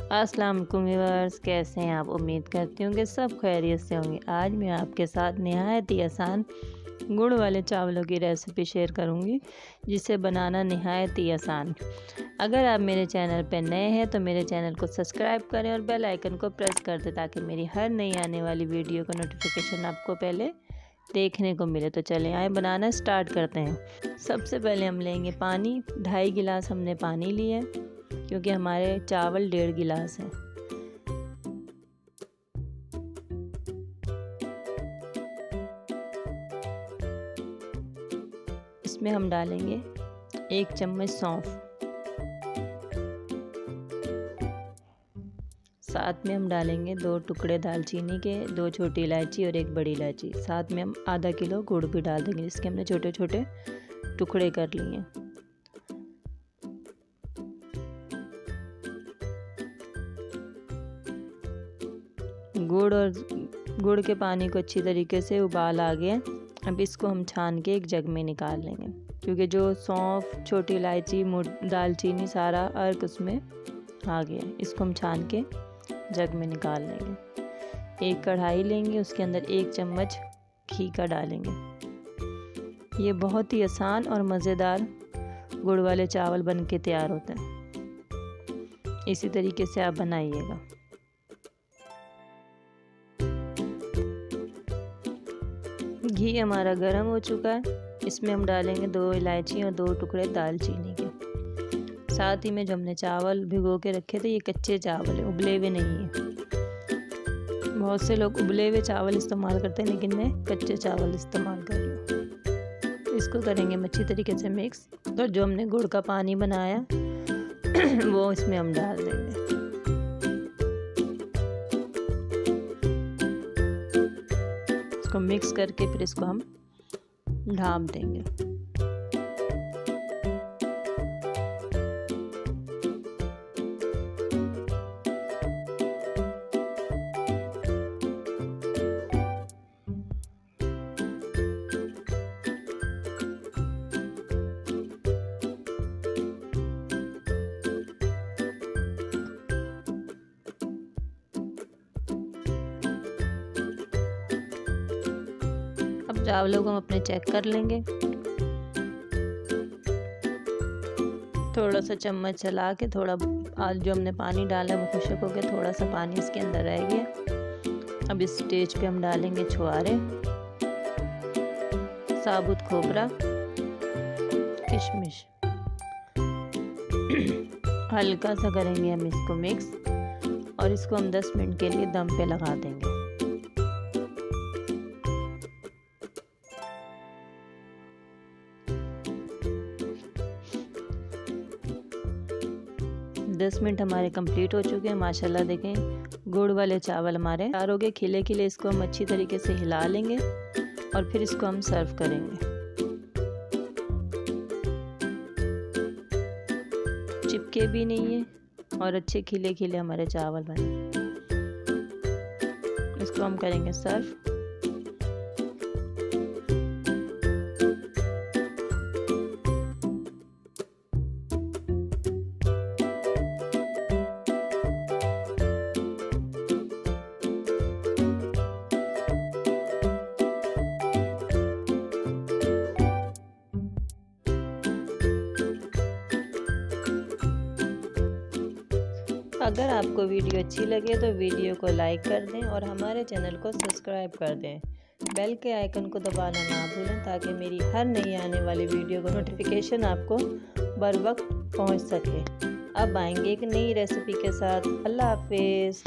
अस्सलाम वालेकुम व्यूअर्स, कैसे हैं आप। उम्मीद करती हूँ कि सब खैरियत से होंगे। आज मैं आपके साथ नहायत ही आसान गुड़ वाले चावलों की रेसिपी शेयर करूँगी, जिसे बनाना नहायत ही आसान। अगर आप मेरे चैनल पर नए हैं तो मेरे चैनल को सब्सक्राइब करें और बेल आइकन को प्रेस कर दें, ताकि मेरी हर नई आने वाली वीडियो का नोटिफिकेशन आपको पहले देखने को मिले। तो चलें आए बनाना स्टार्ट करते हैं। सबसे पहले हम लेंगे पानी। 2.5 गिलास हमने पानी लिया है, क्योंकि हमारे चावल 1.5 गिलास हैं। इसमें हम डालेंगे 1 चम्मच सौंफ, साथ में हम डालेंगे 2 टुकड़े दालचीनी के, 2 छोटी इलायची और 1 बड़ी इलायची। साथ में हम आधा किलो गुड़ भी डाल देंगे, जिसके हमने छोटे छोटे टुकड़े कर लिए। गुड़ के पानी को अच्छी तरीके से उबाल आ गया। अब इसको हम छान के एक जग में निकाल लेंगे, क्योंकि जो सौंफ, छोटी इलायची, दालचीनी सारा अर्क उसमें आ गया। इसको हम छान के जग में निकाल लेंगे। एक कढ़ाई लेंगे, उसके अंदर 1 चम्मच घी का डालेंगे। ये बहुत ही आसान और मज़ेदार गुड़ वाले चावल बन के तैयार होते हैं। इसी तरीके से आप बनाइएगा। घी हमारा गर्म हो चुका है। इसमें हम डालेंगे 2 इलायची और 2 टुकड़े दालचीनी के। साथ ही में जो हमने चावल भिगो के रखे थे, ये कच्चे चावल है, उबले हुए नहीं है। बहुत से लोग उबले हुए चावल इस्तेमाल करते हैं, लेकिन मैं कच्चे चावल इस्तेमाल कर रही हूँ। इसको करेंगे हम अच्छी तरीके से मिक्स। तो जो हमने गुड़ का पानी बनाया वो इसमें हम डाल देंगे। इसको मिक्स करके फिर इसको हम ढाँप देंगे। चावलों को हम अपने चेक कर लेंगे। थोड़ा सा चम्मच चला के, थोड़ा जो हमने पानी डाला है वो खुश्क हो गया, थोड़ा सा पानी इसके अंदर रह गया। अब इस स्टेज पे हम डालेंगे छुआरे, साबुत खोबरा, किशमिश। हल्का सा करेंगे हम इसको मिक्स, और इसको हम 10 मिनट के लिए दम पे लगा देंगे। 10 मिनट हमारे कंप्लीट हो चुके हैं। माशाल्लाह देखें गुड़ वाले चावल हमारे तैयार हो गए, खिले खिले। इसको हम अच्छी तरीके से हिला लेंगे और फिर इसको हम सर्व करेंगे। चिपके भी नहीं है और अच्छे खिले खिले हमारे चावल बने। इसको हम करेंगे सर्व। अगर आपको वीडियो अच्छी लगे तो वीडियो को लाइक कर दें और हमारे चैनल को सब्सक्राइब कर दें। बेल के आइकन को दबाना ना भूलें, ताकि मेरी हर नई आने वाली वीडियो का नोटिफिकेशन आपको बर वक्त पहुंच सके। अब आएंगे एक नई रेसिपी के साथ। अल्लाह हाफिज़।